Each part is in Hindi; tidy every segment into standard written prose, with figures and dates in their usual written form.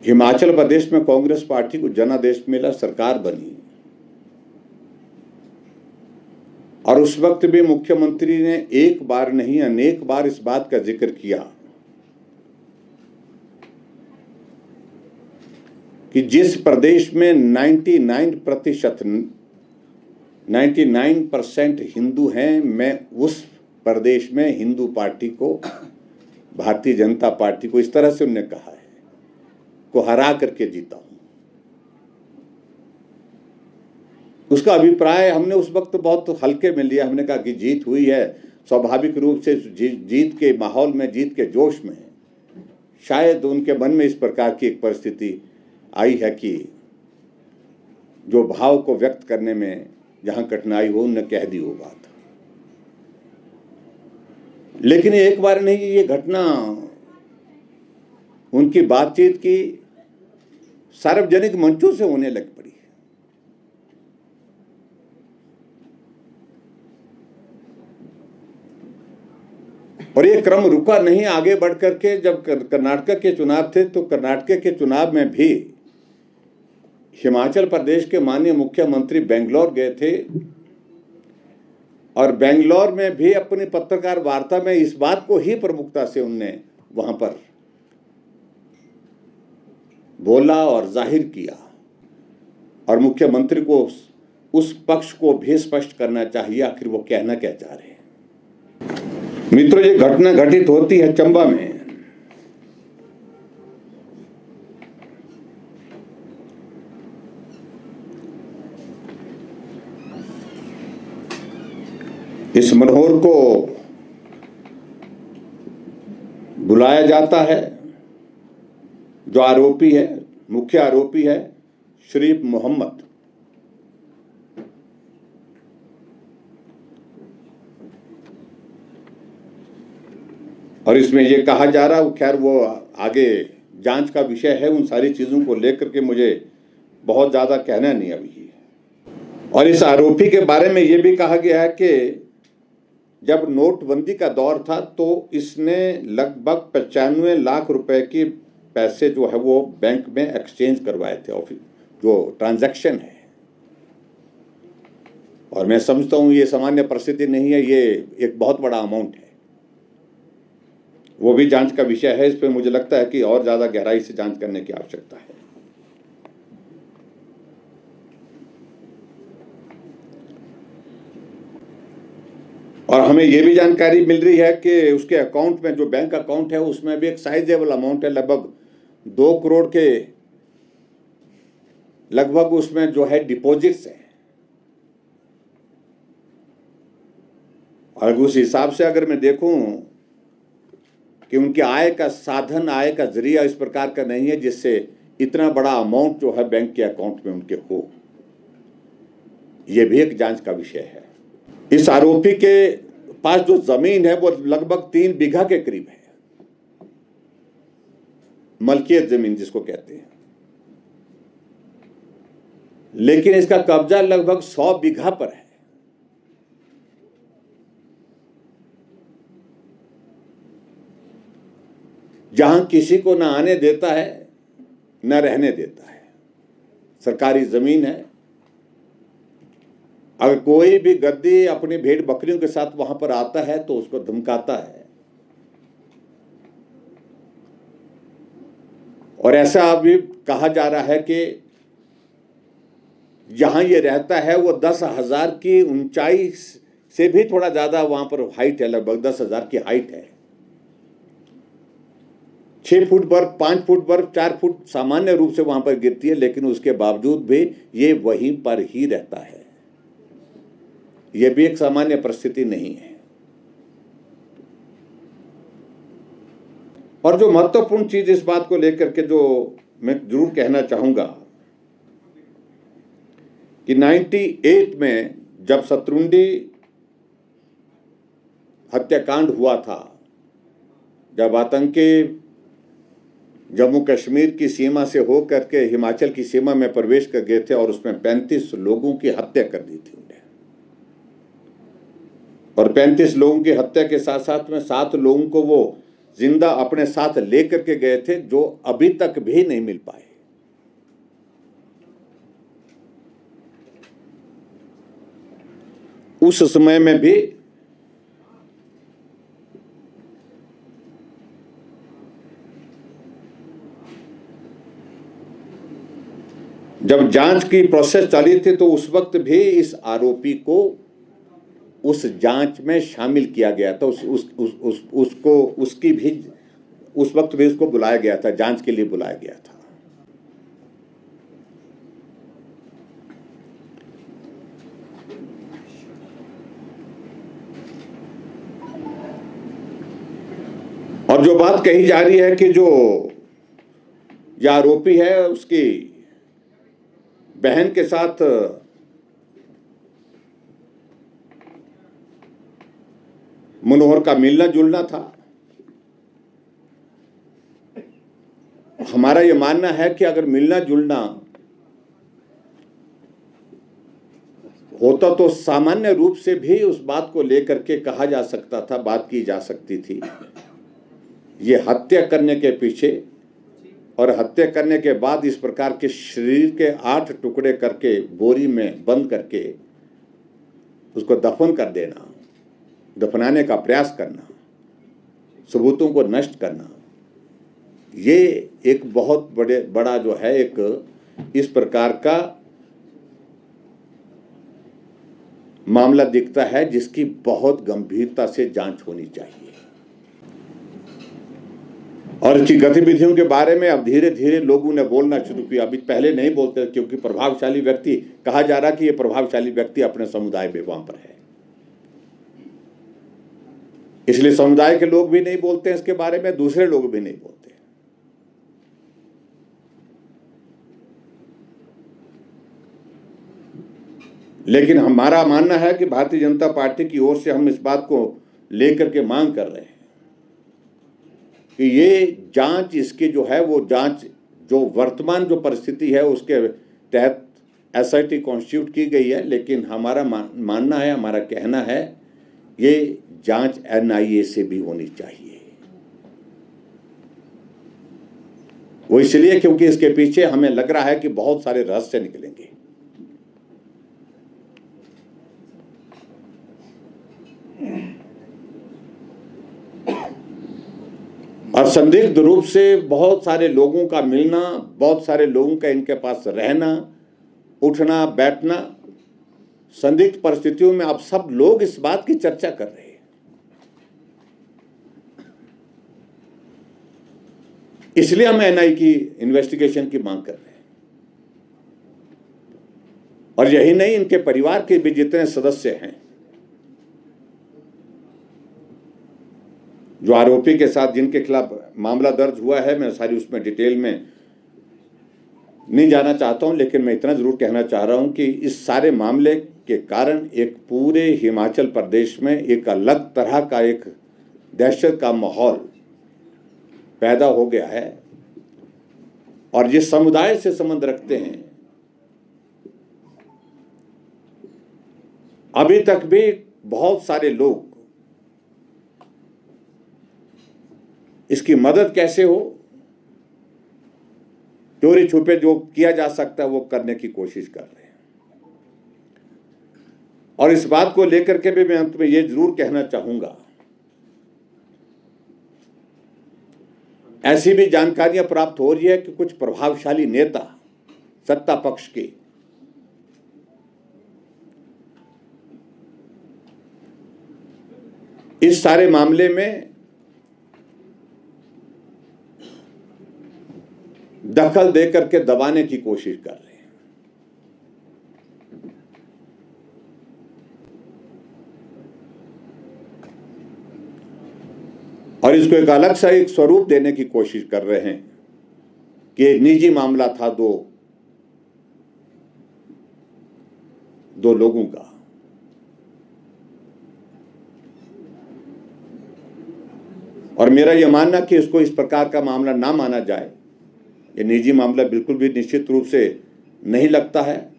हिमाचल प्रदेश में कांग्रेस पार्टी को जनादेश मिला, सरकार बनी और उस वक्त भी मुख्यमंत्री ने एक बार नहीं अनेक बार इस बात का जिक्र किया कि जिस प्रदेश में 99% हिंदू हैं, मैं उस प्रदेश में हिंदू पार्टी को, भारतीय जनता पार्टी को, इस तरह से उन्होंने कहा है, को हरा करके जीता हूं। उसका अभिप्राय हमने उस वक्त बहुत हल्के में लिया। हमने कहा कि जीत हुई है, स्वाभाविक रूप से जीत के माहौल में, जीत के जोश में शायद उनके मन में इस प्रकार की एक परिस्थिति आई है कि जो भाव को व्यक्त करने में जहां कठिनाई हो, उन्होंने कह दी वो बात। लेकिन एक बार नहीं, ये घटना उनकी बातचीत की सार्वजनिक मंचों से होने लग पड़ी। और ये क्रम रुका नहीं, आगे बढ़ करके जब कर्नाटक के चुनाव थे तो कर्नाटक के चुनाव में भी हिमाचल प्रदेश के माननीय मुख्यमंत्री बेंगलोर गए थे और बेंगलोर में भी अपनी पत्रकार वार्ता में इस बात को ही प्रमुखता से उनने वहां पर बोला और जाहिर किया। और मुख्यमंत्री को उस पक्ष को भी स्पष्ट करना चाहिए आखिर वो कहना क्या चाह रहे हैं। मित्रों, ये घटना घटित होती है चंबा में। इस मनोहर को बुलाया जाता है, जो आरोपी है, मुख्य आरोपी है शरीफ मोहम्मद। और इसमें यह कहा जा रहा है, खैर वो आगे जांच का विषय है, उन सारी चीजों को लेकर के मुझे बहुत ज्यादा कहना नहीं अभी। और इस आरोपी के बारे में यह भी कहा गया है कि जब नोटबंदी का दौर था तो इसने लगभग 95 लाख रुपए की पैसे जो है वो बैंक में एक्सचेंज करवाए थे, ऑफिस जो ट्रांजैक्शन है। और मैं समझता हूं ये सामान्य परिस्थिति नहीं है, ये एक बहुत बड़ा अमाउंट है। वो भी जांच का विषय है। इस पर मुझे लगता है कि और ज्यादा गहराई से जांच करने की आवश्यकता है। और हमें यह भी जानकारी मिल रही है कि उसके अकाउंट में, जो बैंक अकाउंट है, उसमें भी एक साइजेबल अमाउंट है, लगभग 2 करोड़ के लगभग उसमें जो है डिपॉजिट्स है। और उस हिसाब से अगर मैं देखूं कि उनके आय का साधन, आय का जरिया इस प्रकार का नहीं है जिससे इतना बड़ा अमाउंट जो है बैंक के अकाउंट में उनके हो, यह भी एक जांच का विषय है। इस आरोपी के पास जो जमीन है वो लगभग 3 बीघा के करीब है, मलकियत जमीन जिसको कहते हैं। लेकिन इसका कब्जा लगभग 100 बीघा पर है। जहां किसी को ना आने देता है न रहने देता है। सरकारी जमीन है। अगर कोई भी गद्दी अपनी भेड़ बकरियों के साथ वहां पर आता है तो उसको धमकाता है। और ऐसा अभी कहा जा रहा है कि जहां ये रहता है वो 10,000 की ऊंचाई से भी थोड़ा ज्यादा वहां पर हाइट है, लगभग 10,000 की हाइट है। 6 फुट बर्फ, 5 फुट बर्फ, 4 फुट सामान्य रूप से वहां पर गिरती है, लेकिन उसके बावजूद भी ये वहीं पर ही रहता है। यह भी एक सामान्य परिस्थिति नहीं है। और जो महत्वपूर्ण चीज इस बात को लेकर के जो मैं जरूर कहना चाहूंगा कि 98 में जब शत्रुंडी हत्याकांड हुआ था, जब आतंकी जम्मू कश्मीर की सीमा से होकर के हिमाचल की सीमा में प्रवेश कर गए थे और उसमें 35 लोगों की हत्या कर दी थी उन्हें। और 35 लोगों की हत्या के साथ साथ में 7 लोगों को वो जिंदा अपने साथ लेकर के गए थे, जो अभी तक भी नहीं मिल पाए। उस समय में भी जब जांच की प्रोसेस चली थी तो उस वक्त भी इस आरोपी को उस जांच में शामिल किया गया था। उसको उसकी भी उस वक्त भी उसको बुलाया गया था, जांच के लिए बुलाया गया था। और जो बात कही जा रही है कि जो यह आरोपी है उसकी बहन के साथ मनोहर का मिलना जुलना था, हमारा यह मानना है कि अगर मिलना जुलना होता तो सामान्य रूप से भी उस बात को लेकर के कहा जा सकता था, बात की जा सकती थी। ये हत्या करने के पीछे और हत्या करने के बाद इस प्रकार के शरीर के 8 टुकड़े करके बोरी में बंद करके उसको दफन कर देना, दफनाने का प्रयास करना, सबूतों को नष्ट करना, ये एक बहुत बड़ा जो है एक इस प्रकार का मामला दिखता है जिसकी बहुत गंभीरता से जांच होनी चाहिए। और इसकी गतिविधियों के बारे में अब धीरे धीरे लोगों ने बोलना शुरू किया। अभी पहले नहीं बोलते क्योंकि प्रभावशाली व्यक्ति कहा जा रहा कि ये प्रभावशाली व्यक्ति अपने समुदाय में वहां पर है, इसलिए समुदाय के लोग भी नहीं बोलते इसके बारे में, दूसरे लोग भी नहीं बोलते। लेकिन हमारा मानना है कि भारतीय जनता पार्टी की ओर से हम इस बात को लेकर के मांग कर रहे हैं कि ये जांच, इसकी जो है वो जांच, जो वर्तमान जो परिस्थिति है उसके तहत एसआईटी कॉन्स्टिट्यूट की गई है, लेकिन हमारा मानना है, हमारा कहना है, ये जांच एनआईए से भी होनी चाहिए। वो इसलिए क्योंकि इसके पीछे हमें लग रहा है कि बहुत सारे रहस्य निकलेंगे। और संदिग्ध रूप से बहुत सारे लोगों का मिलना, बहुत सारे लोगों का इनके पास रहना, उठना बैठना, संदिग्ध परिस्थितियों में अब सब लोग इस बात की चर्चा कर रहे हैं। इसलिए हम एनआईए की इन्वेस्टिगेशन की मांग कर रहे हैं। और यही नहीं, इनके परिवार के भी जितने सदस्य हैं, जो आरोपी के साथ जिनके खिलाफ मामला दर्ज हुआ है, मैं सारी उसमें डिटेल में नहीं जाना चाहता हूं, लेकिन मैं इतना जरूर कहना चाह रहा हूं कि इस सारे मामले के कारण एक पूरे हिमाचल प्रदेश में एक अलग तरह का एक दहशत का माहौल पैदा हो गया है। और जिस समुदाय से संबंध रखते हैं, अभी तक भी बहुत सारे लोग इसकी मदद कैसे हो, चोरी छुपे जो किया जा सकता है वो करने की कोशिश कर रहे हैं। और इस बात को लेकर के भी मैं अंत में ये जरूर कहना चाहूंगा, ऐसी भी जानकारियां प्राप्त हो रही है कि कुछ प्रभावशाली नेता सत्ता पक्ष के इस सारे मामले में दखल देकर के दबाने की कोशिश कर रहे हैं। और इसको एक अलग सा एक स्वरूप देने की कोशिश कर रहे हैं कि एक निजी मामला था दो लोगों का। और मेरा यह मानना कि इसको इस प्रकार का मामला ना माना जाए, ये निजी मामला बिल्कुल भी निश्चित रूप से नहीं लगता है।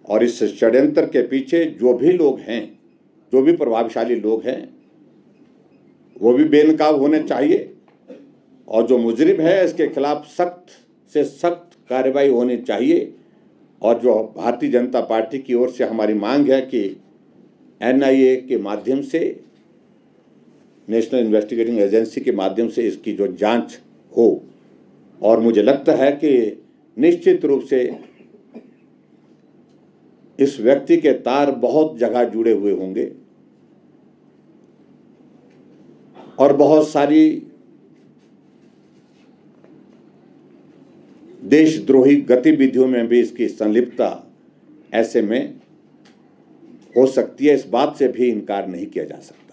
और इस षड्यंत्र के पीछे जो भी लोग हैं, जो भी प्रभावशाली लोग हैं, वो भी बेनकाब होने चाहिए। और जो मुजरिम है इसके खिलाफ सख्त से सख्त कार्रवाई होनी चाहिए। और जो भारतीय जनता पार्टी की ओर से हमारी मांग है कि NIA के माध्यम से, नेशनल इन्वेस्टिगेटिंग एजेंसी के माध्यम से इसकी जो जांच हो। और मुझे लगता है कि निश्चित रूप से इस व्यक्ति के तार बहुत जगह जुड़े हुए होंगे और बहुत सारी देशद्रोही गतिविधियों में भी इसकी संलिप्तता ऐसे में हो सकती है। इस बात से भी इनकार नहीं किया जा सकता।